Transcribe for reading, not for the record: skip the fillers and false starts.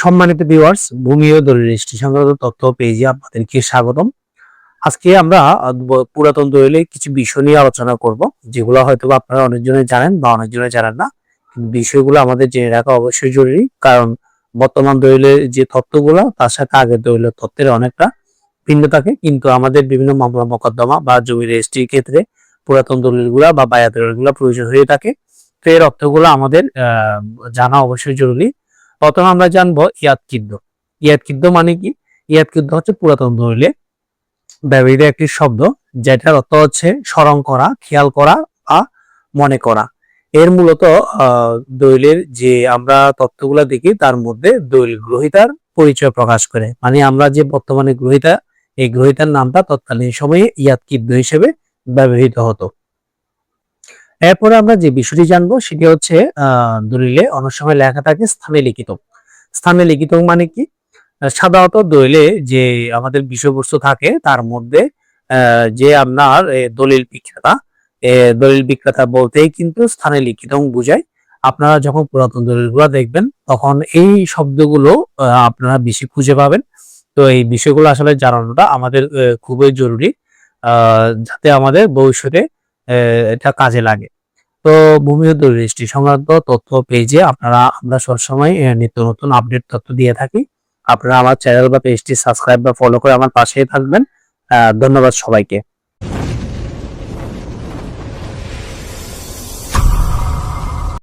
সম্মানিত ভিউয়ার্স, ভূমি ও দলিল রেজিস্ট্রি সংক্রান্ত তথ্য পেজে আপনাদেরকে স্বাগতম। আজকে আমরা পুরাতন দলিলে কিছু বিষয় নিয়ে আলোচনা করব, যেগুলো হয়তো আপনারা অনেকজনে জানেন বা অনেকজনে জানেন না। বিষয়গুলো আমাদের জেনে রাখা অবশ্যই জরুরি, কারণ বর্তমান দলিলের যে তথ্যগুলো তার সাথে আগের দলিলের তথ্যের অনেকটা ভিন্ন থাকে। কিন্তু আমাদের বিভিন্ন মামলা মোকদ্দমা বা জমি রেজিস্ট্রির ক্ষেত্রে পুরাতন দলিলগুলা বা বায়া দলিলগুলো প্রয়োজন হয়ে থাকে। তো এর অর্থগুলো আমাদের জানা অবশ্যই জরুরি। প্রথমে আমরা জানবো ইয়াদকিদ্দ। ইয়াদকিদ্দ মানে কি? ইয়াদকিদ্দ হচ্ছে পুরাতন দলিলে ব্যবহৃত একটি শব্দ, যেটার অর্থ হচ্ছে স্মরণ করা, খেয়াল করা বা মনে করা। এর মূলত দলিলের যে আমরা তথ্যগুলা দেখি তার মধ্যে দলিল গ্রহীতার পরিচয় প্রকাশ করে। মানে আমরা যে বর্তমানে গ্রহীতা, এই গ্রহীতার নামটা তৎকালীন সময়ে ইয়াদকিদ্দ হিসেবে ব্যবহৃত হতো। এরপরে আমরা যে বিষয়টি জানবো সেটি হচ্ছে দলিলে অনেক সময় লেখা থাকে স্থানে লিখিত। স্থানে লিখিত মানে কি? সাধারণত দলিলে যে আমাদের বিষয়বস্তু থাকে তার মধ্যে যে আপনার দলিল বিক্রেতা বলতেই কিন্তু স্থানে লিখিত বুঝায়। আপনারা যখন পুরাতন দলিলগুলো দেখবেন তখন এই শব্দগুলো আপনারা বেশি খুঁজে পাবেন। তো এই বিষয়গুলো আসলে জানানোটা আমাদের খুবই জরুরি, যাতে আমাদের ভবিষ্যতে এটা কাজে লাগে। তো ভূমি ও দলিল রেজিস্ট্রি সংক্রান্ত তথ্য পেজে আমরা সবসময় নিত্য নতুন আপডেট তথ্য দিয়ে থাকি। আপনারা আমার চ্যানেল বা পেজটি সাবস্ক্রাইব বা ফলো করে আমার পাশেই থাকবেন। ধন্যবাদ সবাইকে।